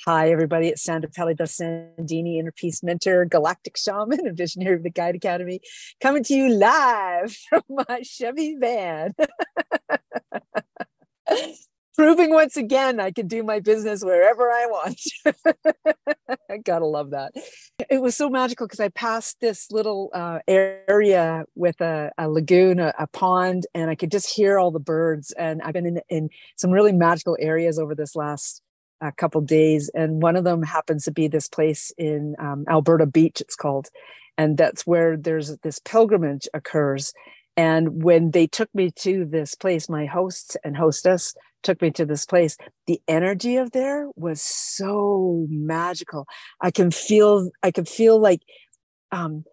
Hi, everybody. It's Sandra Pelli-Sandini, Inner Peace Mentor, Galactic Shaman, and Visionary of the Guide Academy, coming to you live from my Chevy van. Proving once again I can do my business wherever I want. I gotta love that. It was so magical because I passed this little area with a lagoon, a pond, and I could just hear all the birds. And I've been in some really magical areas over this last couple days, and one of them happens to be this place in Alberta Beach, it's called, and that's where there's this pilgrimage occurs. And when they took me to this place, my hosts and hostess took me to this place, the energy of there was so magical. I can feel like the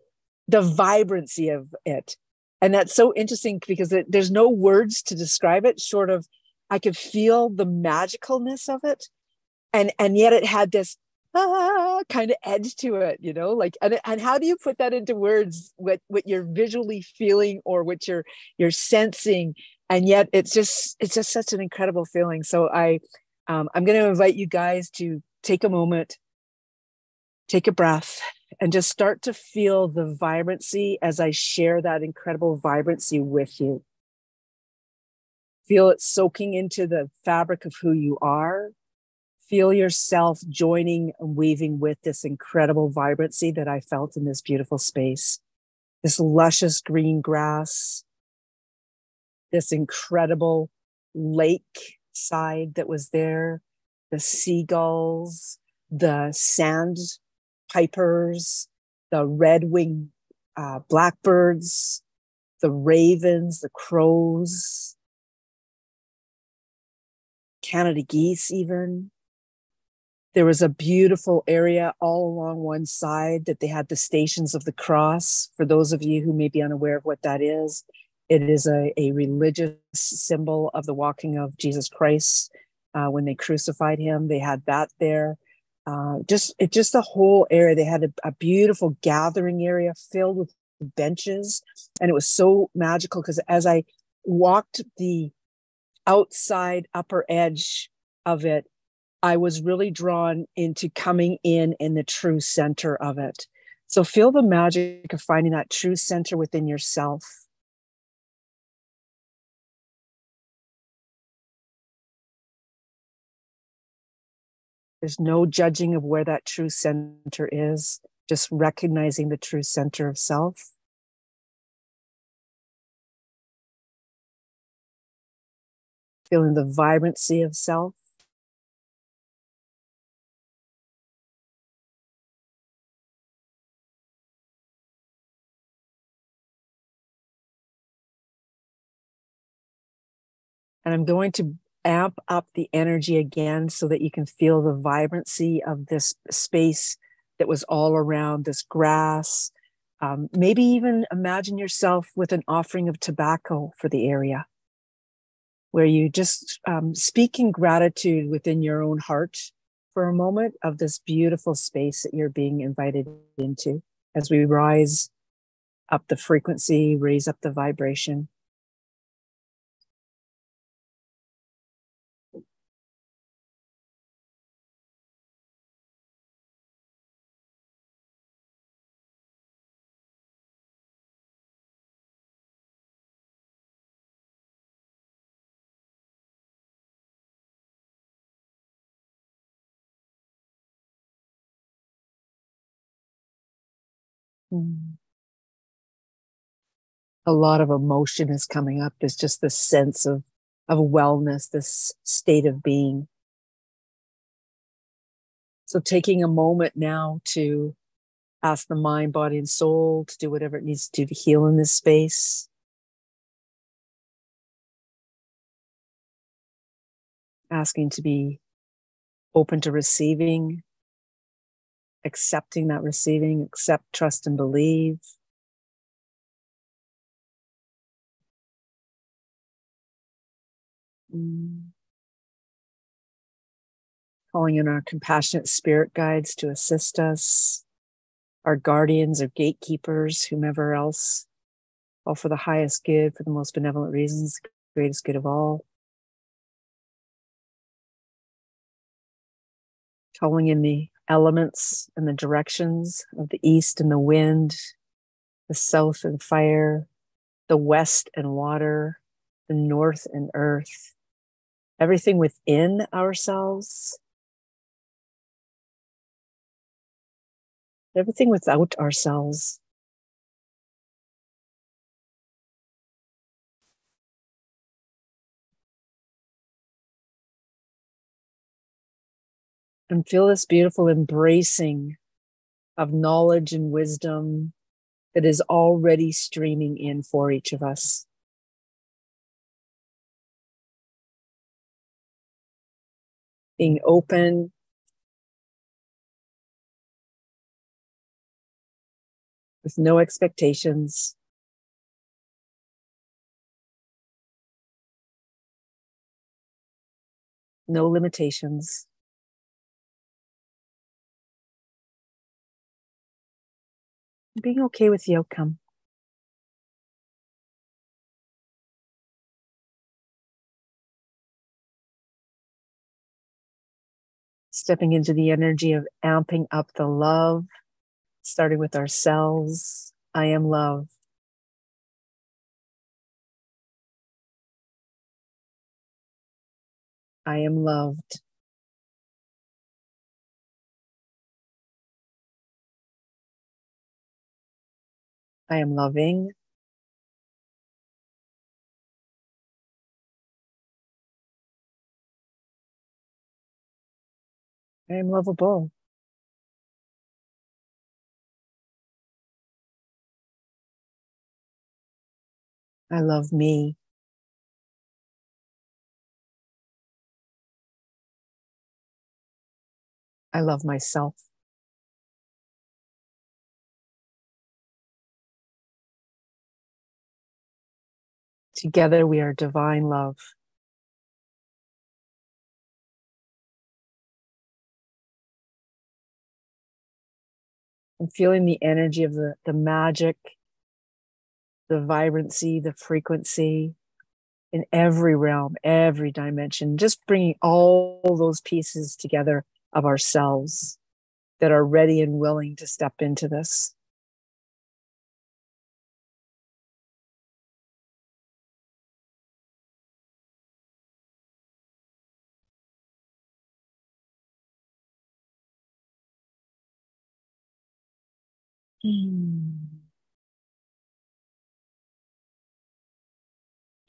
vibrancy of it. And that's so interesting because there's no words to describe it short of, I could feel the magicalness of it. And yet it had this kind of edge to it, you know, like, and how do you put that into words, what you're visually feeling or what you're sensing? And yet it's just such an incredible feeling. So I'm going to invite you guys to take a moment, take a breath, and just start to feel the vibrancy as I share that incredible vibrancy with you. Feel it soaking into the fabric of who you are. Feel yourself joining and weaving with this incredible vibrancy that I felt in this beautiful space. This luscious green grass, this incredible lake side that was there, the seagulls, the sandpipers, the red-winged blackbirds, the ravens, the crows, Canada geese even. There was a beautiful area all along one side that they had the Stations of the Cross. For those of you who may be unaware of what that is, it is a religious symbol of the walking of Jesus Christ. When they crucified him, they had that there. Just the whole area. They had a beautiful gathering area filled with benches. And it was so magical because as I walked the outside upper edge of it, I was really drawn into coming in the true center of it. So feel the magic of finding that true center within yourself. There's no judging of where that true center is, just recognizing the true center of self. Feeling the vibrancy of self. And I'm going to amp up the energy again so that you can feel the vibrancy of this space that was all around this grass. Maybe even imagine yourself with an offering of tobacco for the area, where you just speak in gratitude within your own heart for a moment of this beautiful space that you're being invited into as we rise up the frequency, raise up the vibration. A lot of emotion is coming up. There's just this sense of wellness, this state of being. So taking a moment now to ask the mind, body, and soul to do whatever it needs to do to heal in this space. Asking to be open to receiving, accepting that receiving, accept, trust, and believe. Calling in our compassionate spirit guides to assist us, our guardians or gatekeepers, whomever else, all for the highest good, for the most benevolent reasons, the greatest good of all. calling in the elements and the directions of the east and the wind, the south and fire, the west and water, the north and earth, everything within ourselves, everything without ourselves. And feel this beautiful embracing of knowledge and wisdom that is already streaming in for each of us. Being open, with no expectations, no limitations. Being okay with the outcome. Stepping into the energy of amping up the love, starting with ourselves. I am love. I am loved. I am loving. I am lovable. I love me. I love myself. Together we are divine love. I'm feeling the energy of the magic, the vibrancy, the frequency in every realm, every dimension, just bringing all those pieces together of ourselves that are ready and willing to step into this.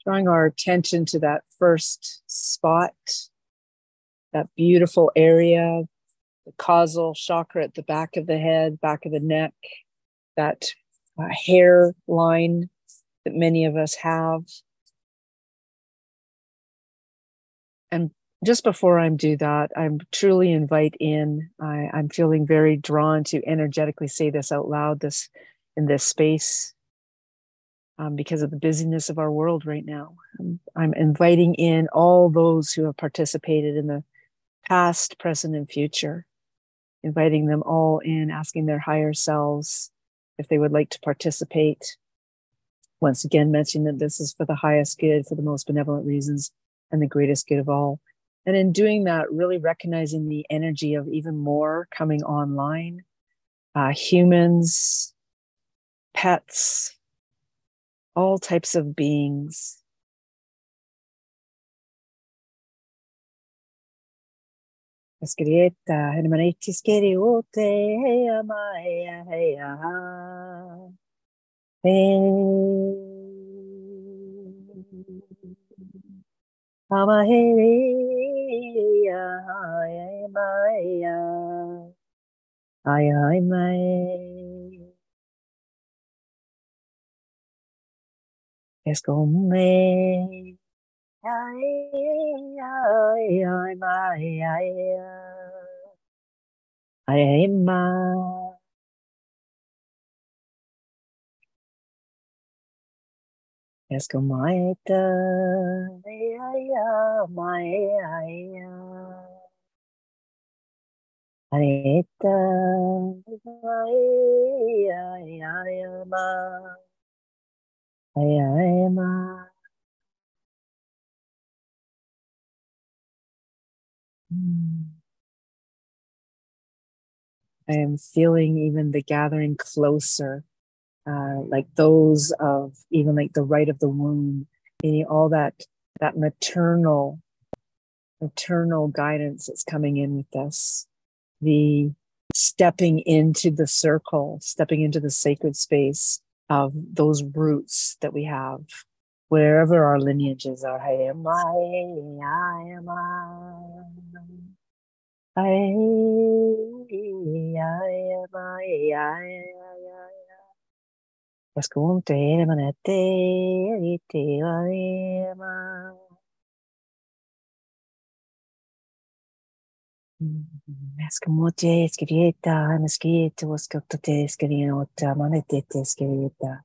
Drawing our attention to that first spot, that beautiful area, the causal chakra at the back of the head, back of the neck, that hair line that many of us have. And just before I do that, I'm truly invite in, I'm feeling very drawn to energetically say this out loud, this in this space, because of the busyness of our world right now. I'm inviting in all those who have participated in the past, present, and future, inviting them all in, asking their higher selves if they would like to participate. Once again, mentioning that this is for the highest good, for the most benevolent reasons, and the greatest good of all. And in doing that, really recognizing the energy of even more coming online, humans, pets, all types of beings. Escrieta, hermanitis keriote, amaya, es como es como I am feeling even the gathering closer, like those of even like the right of the womb, meaning all that maternal guidance that's coming in with this. The stepping into the circle, stepping into the sacred space of those roots that we have, wherever our lineages are. I am Escamote, escrieta, mesquita, wascotate, escriota, manetete, escrieta.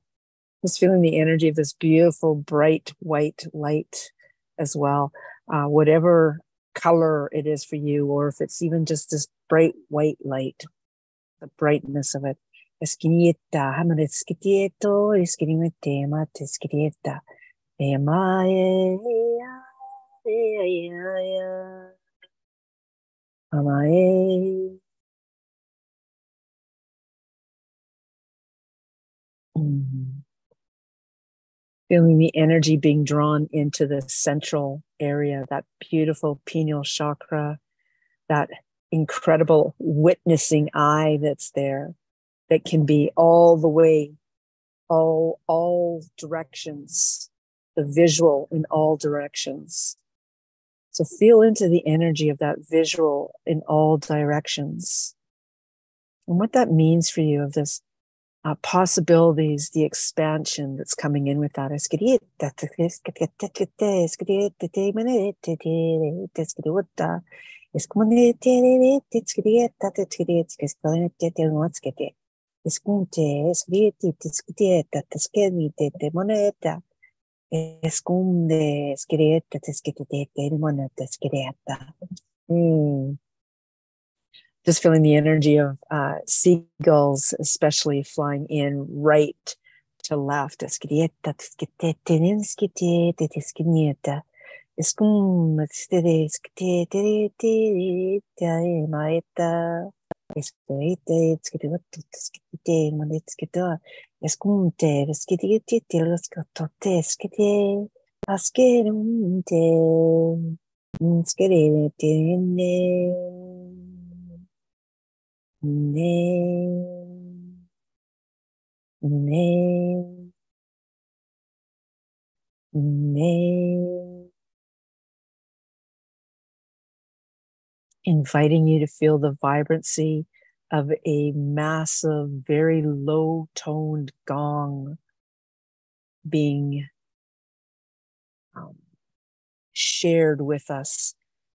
Just feeling the energy of this beautiful, bright white light as well. Whatever color it is for you, or if it's even just this bright white light, the brightness of it. Esquinieta, hamaneskitieto, esquinimete, mate, esquinieta. Amae, amae. Feeling the energy being drawn into the central area, that beautiful pineal chakra, that incredible witnessing eye that's there, that can be all the way, all directions, the visual in all directions. So feel into the energy of that visual in all directions. And what that means for you, of this possibilities, the expansion that's coming in with that. Just feeling the energy of seagulls, especially flying in right to left. Inviting you to feel the vibrancy of a massive, very low toned gong being shared with us.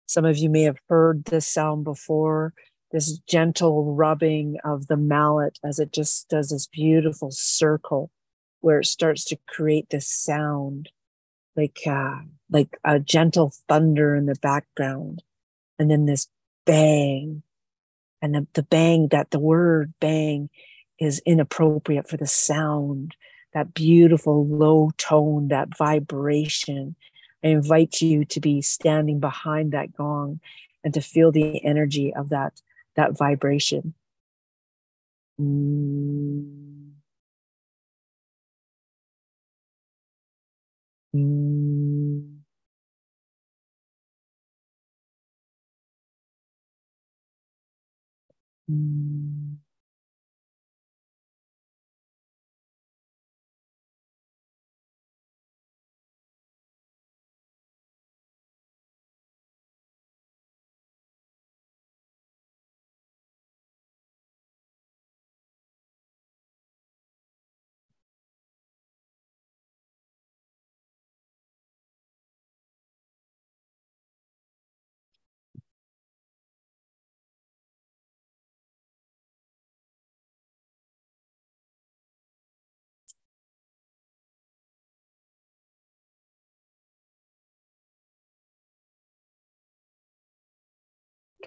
Some of you may have heard this sound before, this gentle rubbing of the mallet as it just does this beautiful circle where it starts to create this sound like a gentle thunder in the background. And then this bang, and the bang, that the word bang is inappropriate for the sound, that beautiful low tone, that vibration. I invite you to be standing behind that gong and to feel the energy of that vibration. Mm. Mm. Mm.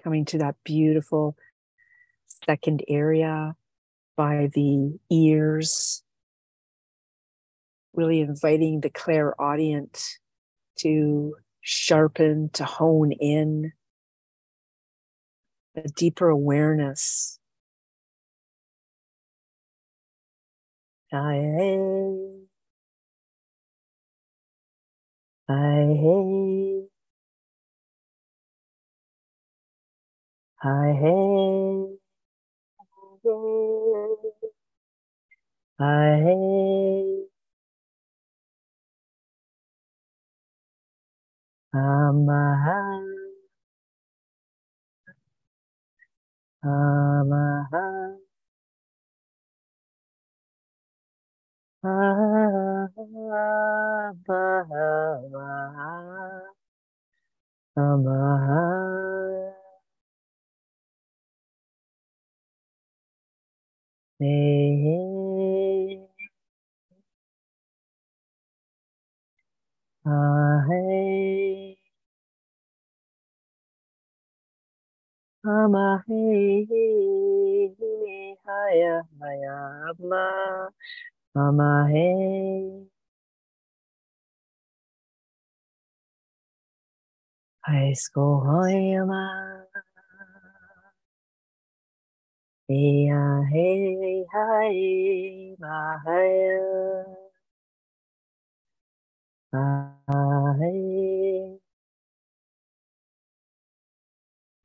Coming to that beautiful second area by the ears, really inviting the clairaudient to sharpen, to hone in a deeper awareness Hi, hey. Hi, hey. Hi, hey. Hi, hey. Amaha. Amaha. Amaha. Amaha. Hey, hey. Hey. Hey, hiya, hiya, hey, high school, hiya, hey, hi, hiya, hey.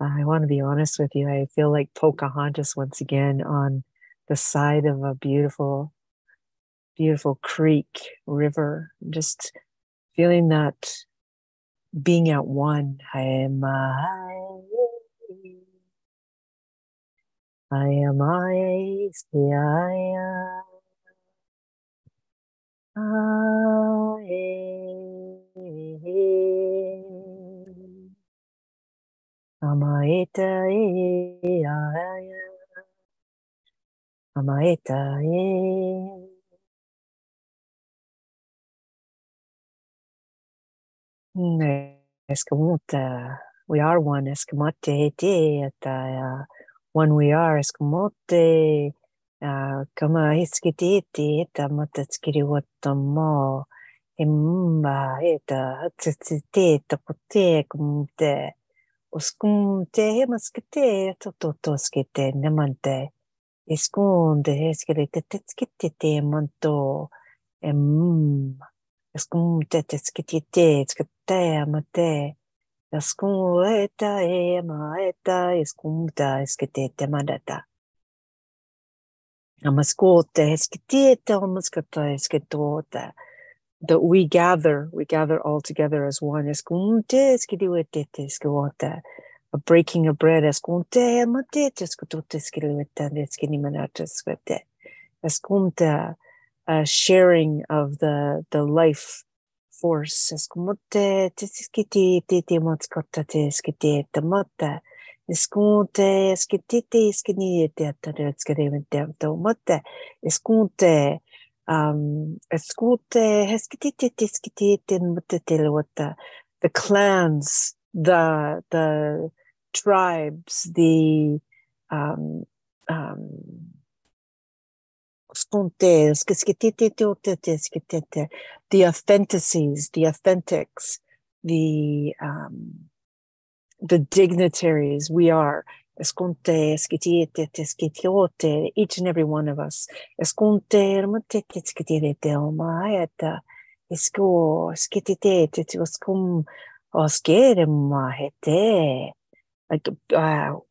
I want to be honest with you. I feel like Pocahontas once again on the side of a beautiful, beautiful creek, river. Just feeling that being at one. I am I Amaeta Amaeta Escamote. We are one. Escamote te one we are. Escamote. Kama hiskiti te eta matatskiri watamo. Imba eta hatsite tapote kumte. Uskumte hemaskite tototoskite nemante. Esconde eskelete tetskite te manto. Eskumte tetskite tskite amate. Eskumeta emaeta eskumta eskete mandata. Amascote eskete amaskata esketota. That we gather all together as one. Eskumte eskediwete eskewota. A breaking of bread eskumte amate esketote eskediwete eskenimanata skete. Eskumta. Sharing of the life force. Eskumote tiskiti titi motskota tiskiti tamota. Eskunte skititi skini teatare skirevente mote. Eskunte eskunte heskititi tiskiti motetilwata. The clans, the tribes, the the authenticies, the authentics, the dignitaries we are. Each and every one of us. Like,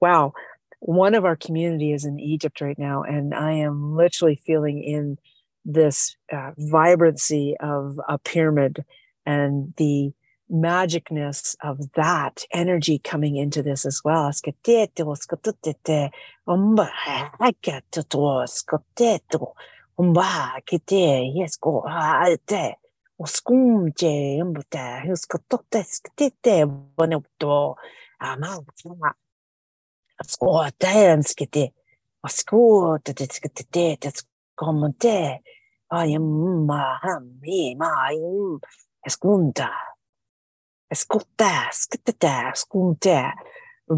wow. One of our community is in Egypt right now, and I am literally feeling in this vibrancy of a pyramid and the magicness of that energy coming into this as well. Ascoltare, ascolta, ascolta, I am ma, ascolta, ascolta, ascolta.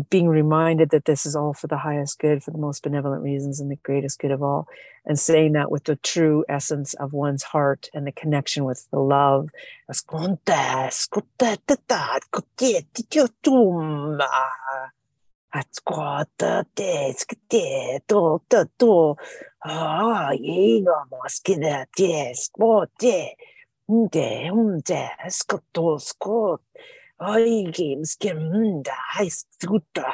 Being reminded that this is all for the highest good, for the most benevolent reasons, and the greatest good of all, and saying that with the true essence of one's heart and the connection with the love. Ascolta, ascolta, ascolta, Ascolta te, skite, to. Ah, io ma skide te, scote. Scott. Ai, games, Gemunda, High Scooter,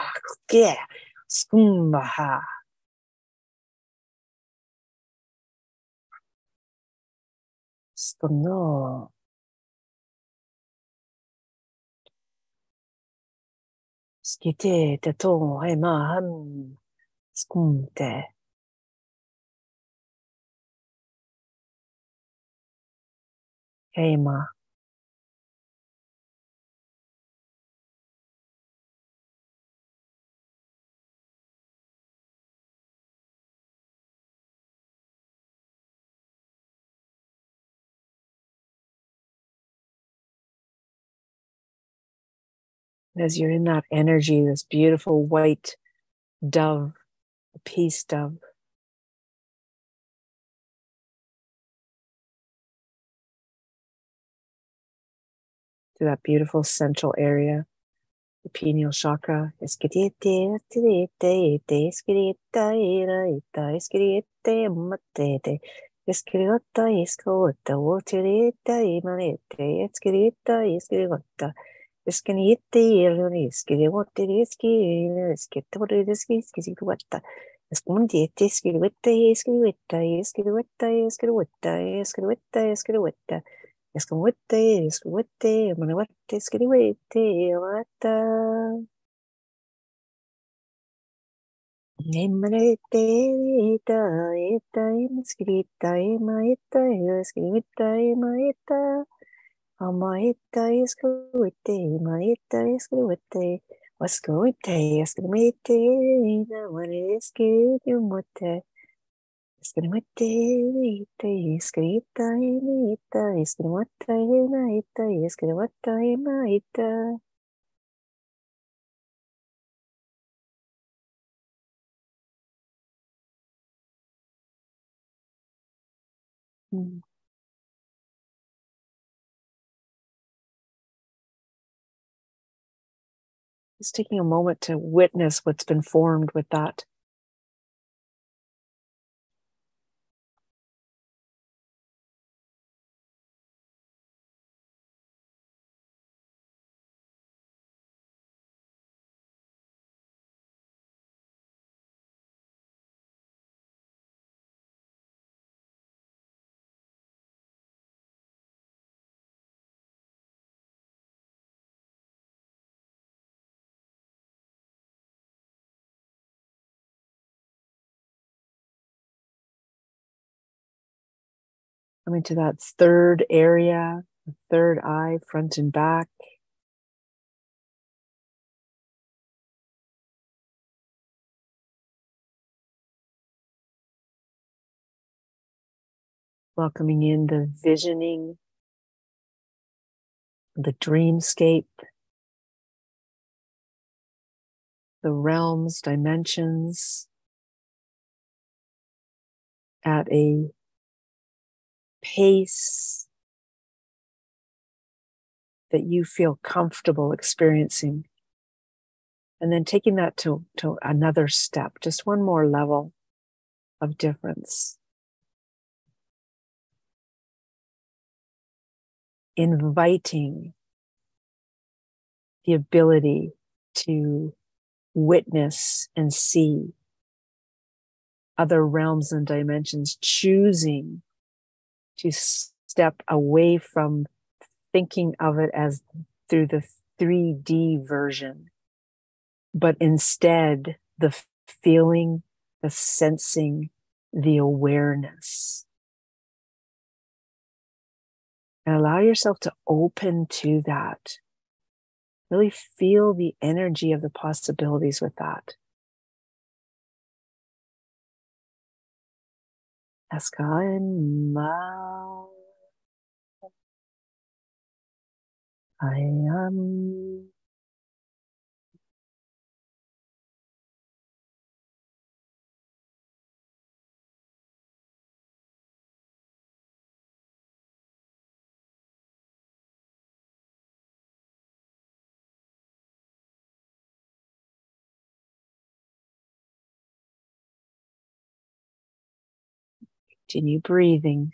Scare, Scumbaha. No. Skite, te to, hai ma, scumte. Hey ma. As you're in that energy, this beautiful white dove, peace dove, to that beautiful central area, the pineal chakra. Escahuete, manahuete, escrihuete, wata. Emanete, eta, eta, escrita, emaeta, escrita, emaeta. Amaeta, escahuete, maeta, escrihuete. Wascahuete, escrimete, namane, escrihuete. Escrimete, eta, escrita, emaeta, escrihuete, emaeta, escrihuete, emaeta. Mm. Just taking a moment to witness what's been formed with that. Coming to that third area, the third eye, front and back. Welcoming in the visioning, the dreamscape, the realms, dimensions at a pace that you feel comfortable experiencing. And then taking that to another step, just one more level of difference. Inviting the ability to witness and see other realms and dimensions, choosing to step away from thinking of it as through the 3D version, but instead the feeling, the sensing, the awareness. And allow yourself to open to that. Really feel the energy of the possibilities with that. I am Continue breathing.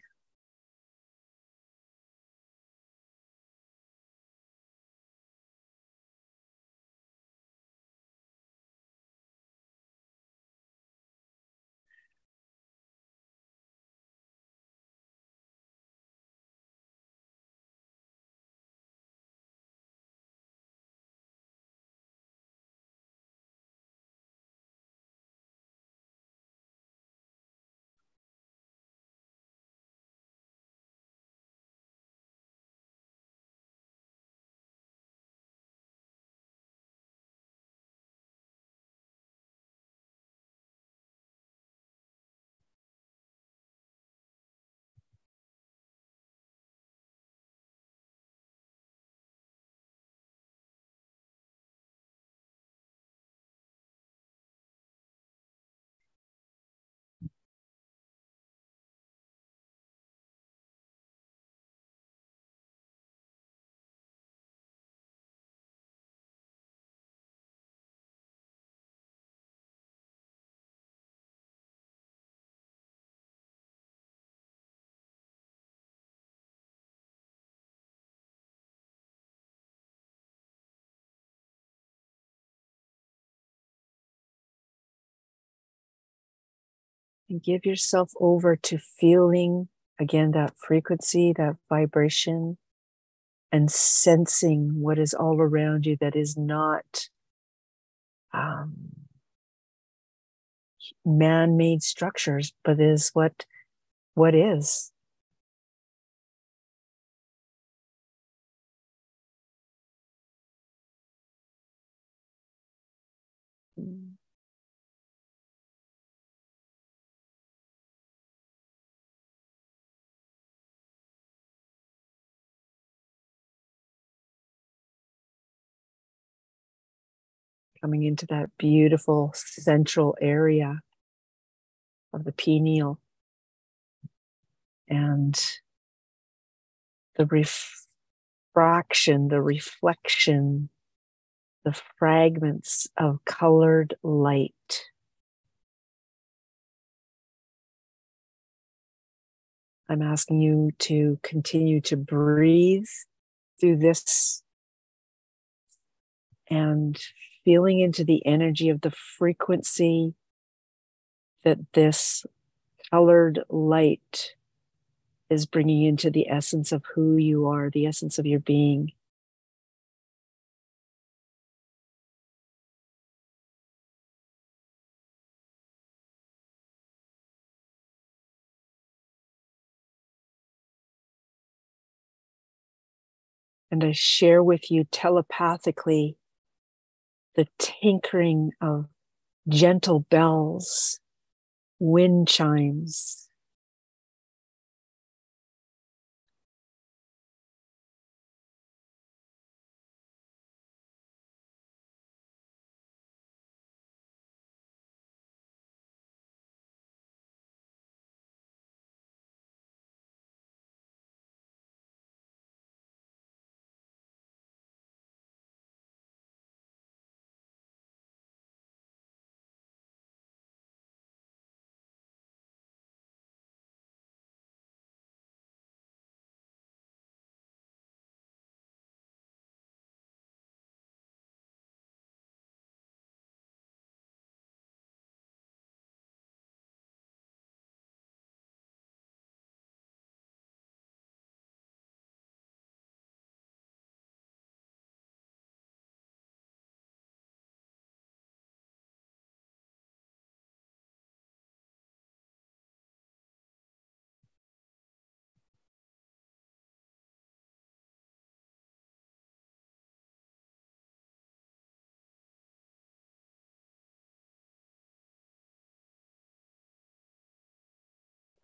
And give yourself over to feeling again that frequency, that vibration, and sensing what is all around you that is not um, man-made structures, but is what is. Coming into that beautiful central area of the pineal, and the refraction, the reflection, the fragments of colored light. I'm asking you to continue to breathe through this and feeling into the energy of the frequency that this colored light is bringing into the essence of who you are, the essence of your being. And I share with you telepathically the tinkering of gentle bells, wind chimes,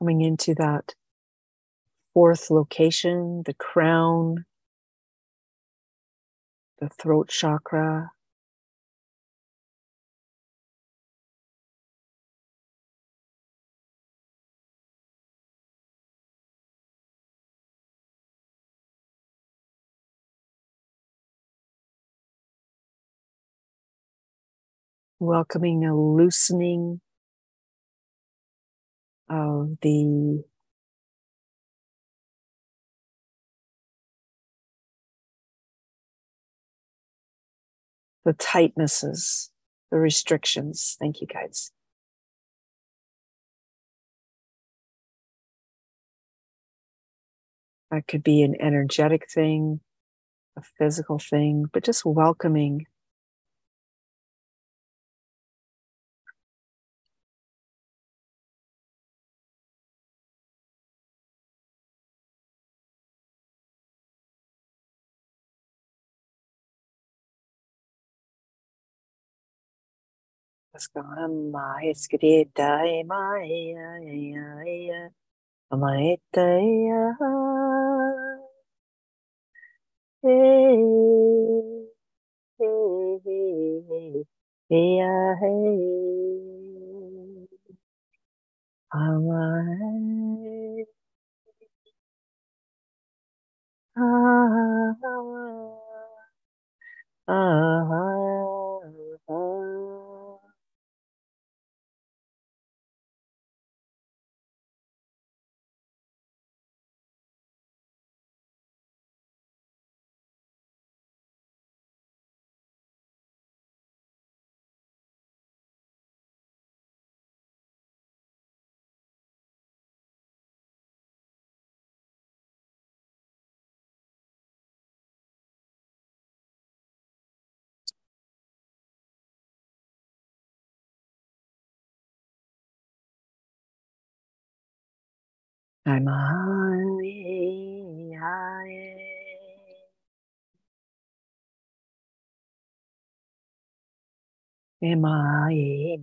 coming into that fourth location, the crown, the throat chakra. Welcoming a loosening of the tightnesses, the restrictions. Thank you, guys. That could be an energetic thing, a physical thing, but just welcoming. I'm am I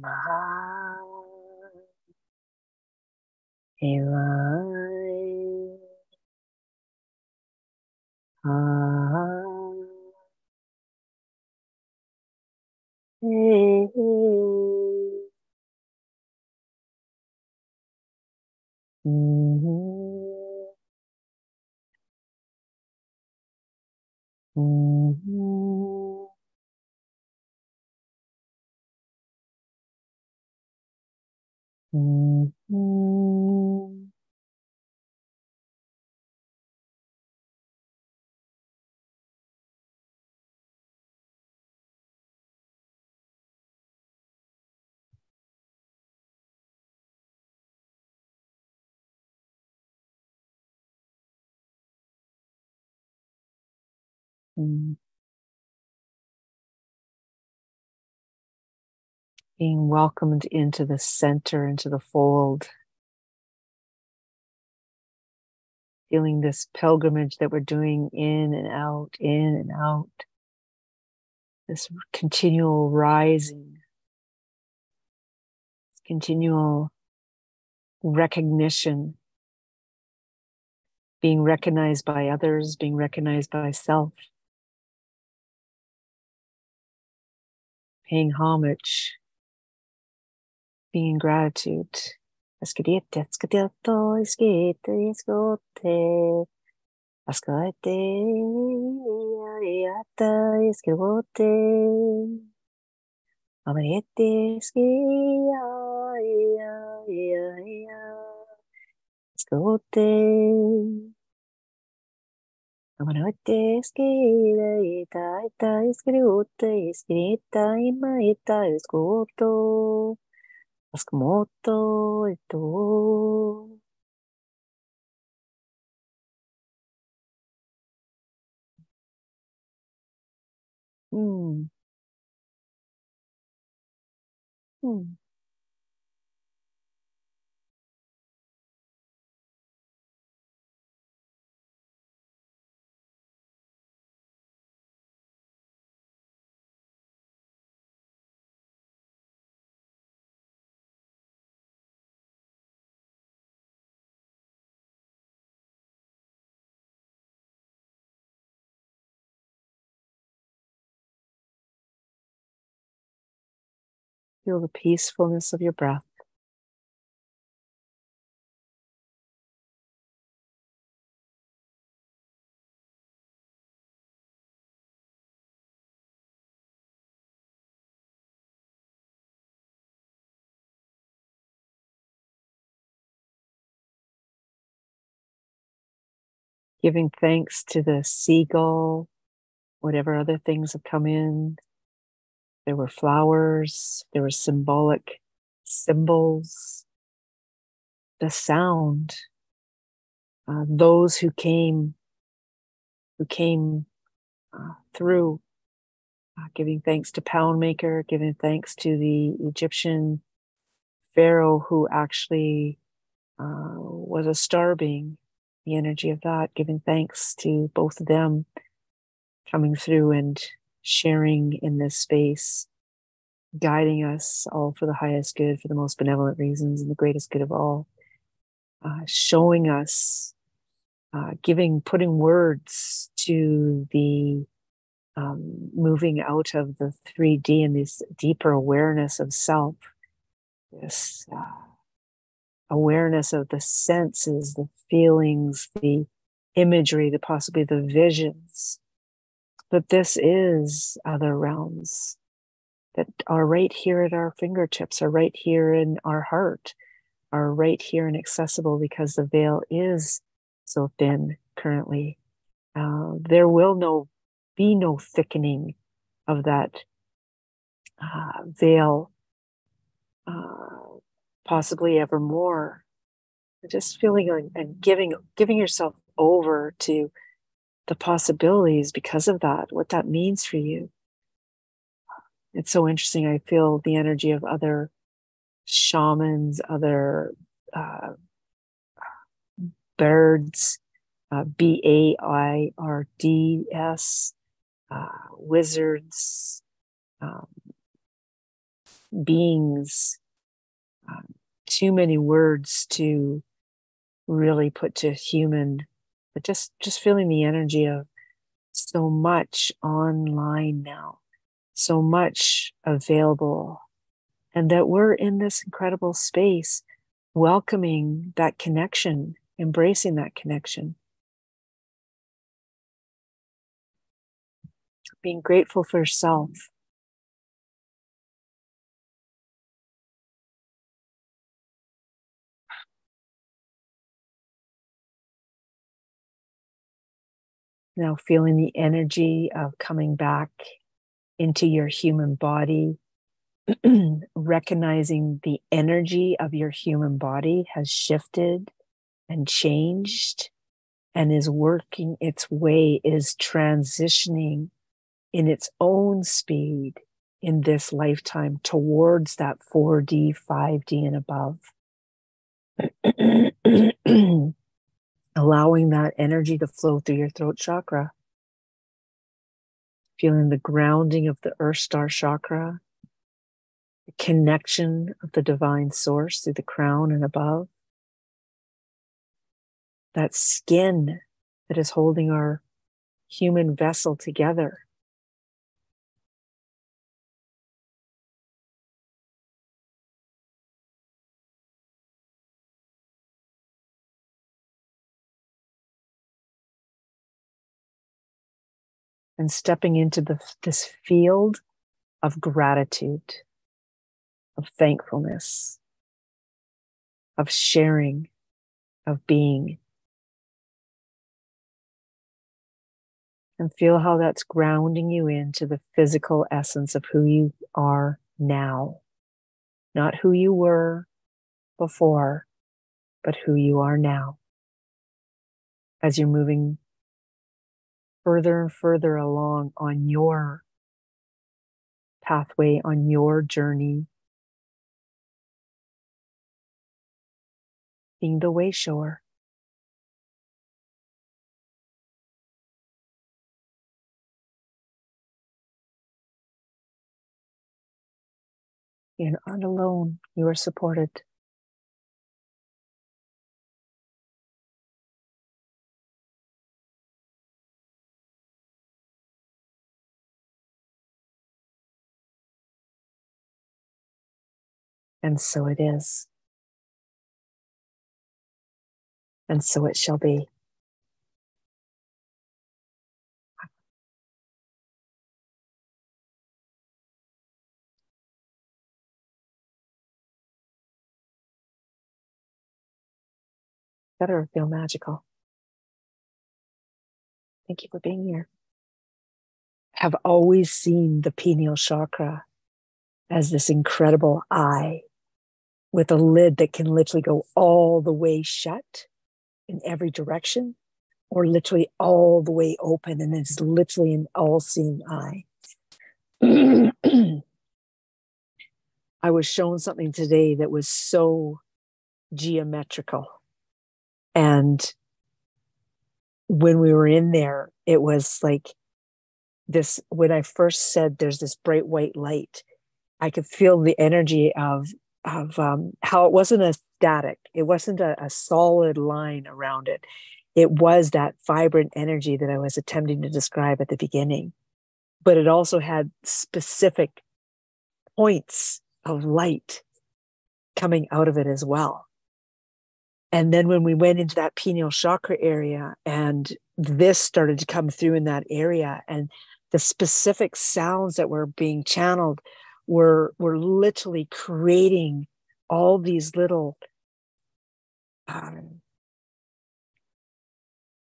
being welcomed into the center, into the fold, feeling this pilgrimage that we're doing in and out, this continual rising, continual recognition, being recognized by others, being recognized by self, paying homage, being in gratitude. Mm. Mm. Feel the peacefulness of your breath. Giving thanks to the seagull, whatever other things have come in. There were flowers, there were symbolic symbols, the sound, those who came through, giving thanks to Poundmaker, giving thanks to the Egyptian pharaoh who actually was a star being, the energy of that, giving thanks to both of them coming through and sharing in this space, guiding us all for the highest good, for the most benevolent reasons, and the greatest good of all, showing us, putting words to the moving out of the 3D and this deeper awareness of self, this awareness of the senses, the feelings, the imagery, possibly the visions, that this is other realms that are right here at our fingertips, are right here in our heart, are right here and accessible because the veil is so thin currently. There will be no thickening of that veil, possibly evermore. Just feeling and giving yourself over to the possibilities because of that, what that means for you. It's so interesting. I feel the energy of other shamans, other birds, BAIRDS, wizards, beings, too many words to really put to human, but just feeling the energy of so much online now, so much available, and that we're in this incredible space, welcoming that connection, embracing that connection, being grateful for yourself. Now feeling the energy of coming back into your human body, recognizing the energy of your human body has shifted and changed and is working its way, is transitioning in its own speed in this lifetime towards that 4D, 5D, and above. Allowing that energy to flow through your throat chakra. Feeling the grounding of the Earth Star chakra, the connection of the divine source through the crown and above. That skin that is holding our human vessel together. And stepping into this field of gratitude, of thankfulness, of sharing, of being. And feel how that's grounding you into the physical essence of who you are now. Not who you were before, but who you are now. As you're moving further and further along on your pathway, on your journey, being the way shower. You're not alone. You are supported. And so it is. And so it shall be. Better feel magical. Thank you for being here. Have always seen the pineal chakra as this incredible eye with a lid that can literally go all the way shut in every direction, or literally all the way open, and it's literally an all-seeing eye. I was shown something today that was so geometrical. And when we were in there, it was like this, when I first said there's this bright white light, I could feel the energy of how it wasn't a static, it wasn't a solid line around it. It was that vibrant energy that I was attempting to describe at the beginning, but it also had specific points of light coming out of it as well. And then when we went into that pineal chakra area, and this started to come through in that area, and the specific sounds that were being channeled were literally creating all these little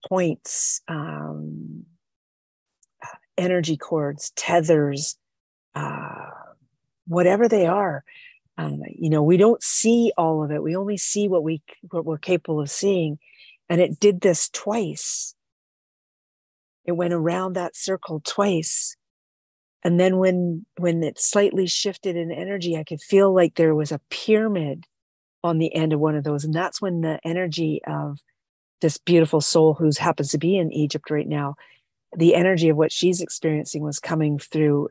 points, energy cords, tethers, whatever they are. We don't see all of it. We only see what we're capable of seeing. And it did this twice. It went around that circle twice. And then when it slightly shifted in energy, I could feel like there was a pyramid on the end of one of those. And that's when the energy of this beautiful soul who happens to be in Egypt right now, the energy of what she's experiencing was coming through.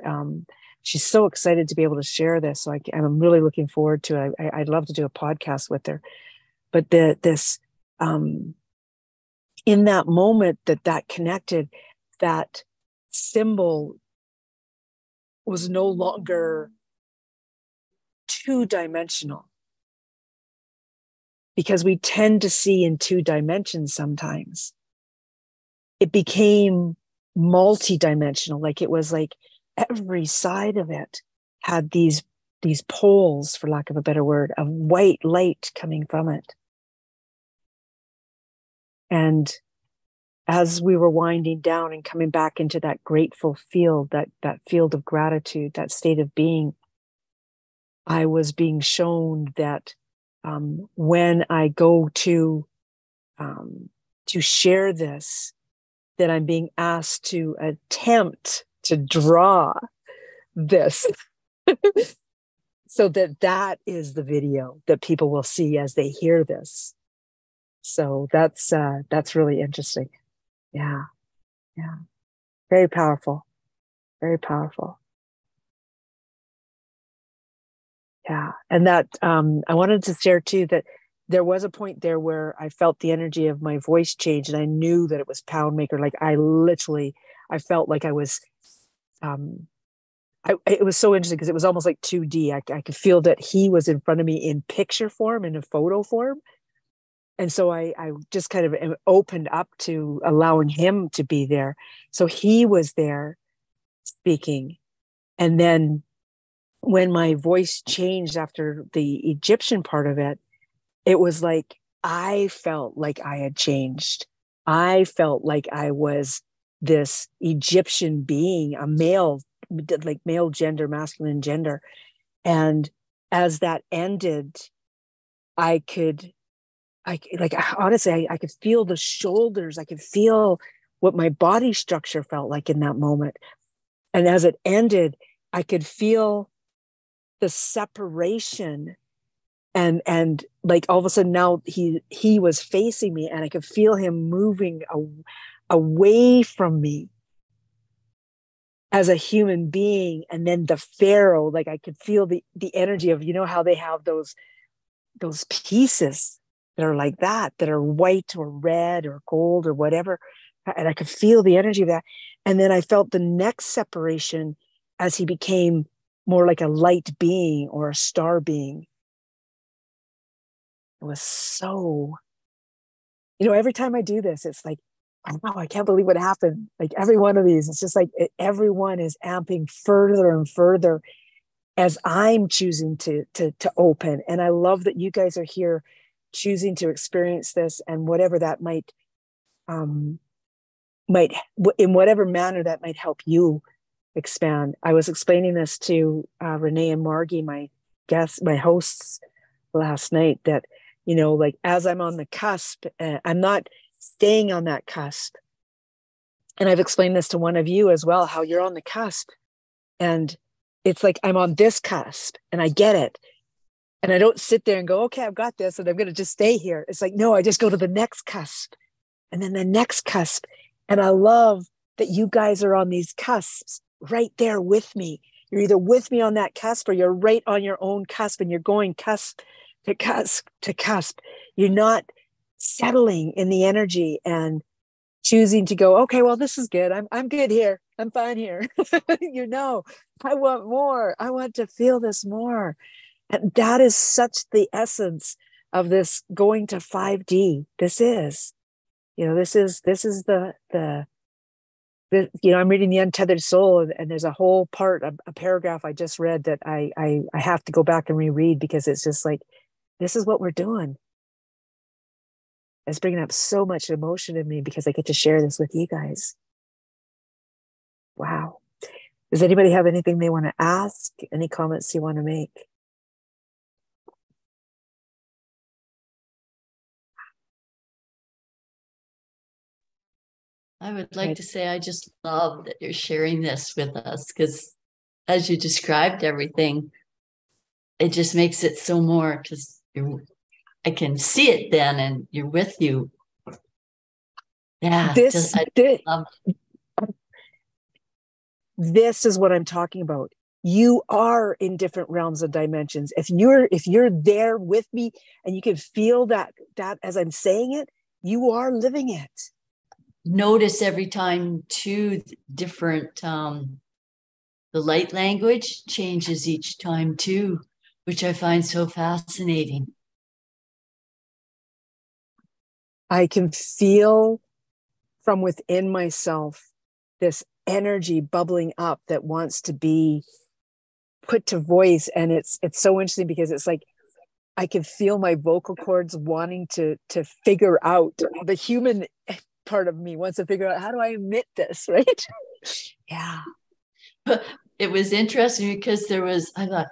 She's so excited to be able to share this. So I'm really looking forward to it. I'd love to do a podcast with her. But in that moment that connected, that symbol was no longer two-dimensional, because we tend to see in two dimensions sometimes. It became multi-dimensional. Like it was like every side of it had these poles, for lack of a better word, of white light coming from it. And as we were winding down and coming back into that grateful field, that field of gratitude, that state of being, I was being shown that when I go to share this, that I'm being asked to attempt to draw this so that is the video that people will see as they hear this. So that's really interesting. Yeah. Very powerful. Very powerful. Yeah. And that I wanted to share too that there was a point there where I felt the energy of my voice change, and I knew that it was Poundmaker. Like I felt like I was it was so interesting because it was almost like 2D. I could feel that he was in front of me in picture form, in a photo form. And so I just kind of opened up to allowing him to be there. So he was there speaking. And then when my voice changed after the Egyptian part of it, it was like I felt like I had changed. I felt like I was this Egyptian being, a male, like male gender, masculine gender. And as that ended, honestly, I could feel the shoulders. I could feel what my body structure felt like in that moment. And as it ended, I could feel the separation, and like all of a sudden now he was facing me, and I could feel him moving away from me as a human being. And then the pharaoh, like I could feel the energy of, how they have those pieces that are like that are white or red or gold or whatever. And I could feel the energy of that. And then I felt the next separation as he became more like a light being or a star being. It was so, every time I do this, it's like, wow, I can't believe what happened. Like every one of these, it's just like everyone is amping further and further as I'm choosing to open. And I love that you guys are here choosing to experience this, and whatever that might might, in whatever manner that might help you expand. I was explaining this to Renee and Margie, my guests, my hosts last night, that, you know, like as I'm on the cusp, I'm not staying on that cusp. And I've explained this to one of you as well, how you're on the cusp. And it's like, I'm on this cusp and I get it. And I don't sit there and go, okay, I've got this and I'm going to just stay here. It's like, no, I just go to the next cusp and then the next cusp. And I love that you guys are on these cusps right there with me. You're either with me on that cusp or you're right on your own cusp and you're going cusp to cusp to cusp. You're not settling in the energy and choosing to go, okay, well, this is good. I'm good here. I'm fine here. You know, I want more. I want to feel this more. And that is such the essence of this going to 5D. This is, you know, this is the you know, I'm reading The Untethered Soul, and there's a whole part, a paragraph I just read that I have to go back and reread, because it's just like, this is what we're doing. It's bringing up so much emotion in me because I get to share this with you guys. Wow. Does anybody have anything they want to ask? Any comments you want to make? I would like to say I just love that you're sharing this with us, because as you described everything, it just makes it so more, because I can see it then, and you're with you. Yeah, this is what I'm talking about. You are in different realms and dimensions. If you're there with me and you can feel that as I'm saying it, you are living it. Notice every time too, different, the light language changes each time too, which I find so fascinating. I can feel from within myself this energy bubbling up that wants to be put to voice. And it's so interesting because it's like, I can feel my vocal cords wanting to figure out. The human part of me wants to figure out, how do I emit this, right? Yeah. It was interesting because I thought,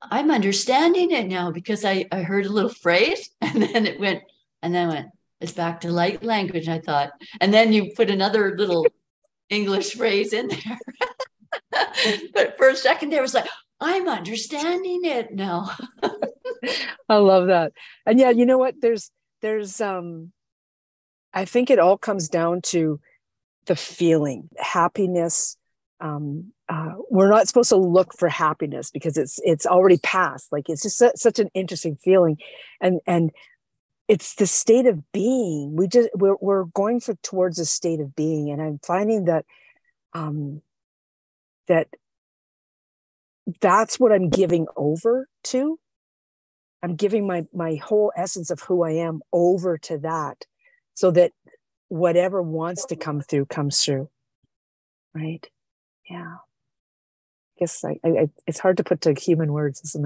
I'm understanding it now, because I heard a little phrase and then it went, it's back to light language. I thought, and then you put another little English phrase in there. But for a second there was like, I'm understanding it now. I love that. And yeah, you know what? There's I think it all comes down to the feeling, happiness. We're not supposed to look for happiness because it's already past. Like, it's just such an interesting feeling, and it's the state of being. We're going towards a state of being, and I'm finding that that's what I'm giving over to. I'm giving my whole essence of who I am over to that, so that whatever wants to come through comes through. Right? Yeah. I guess it's hard to put to human words, isn't it?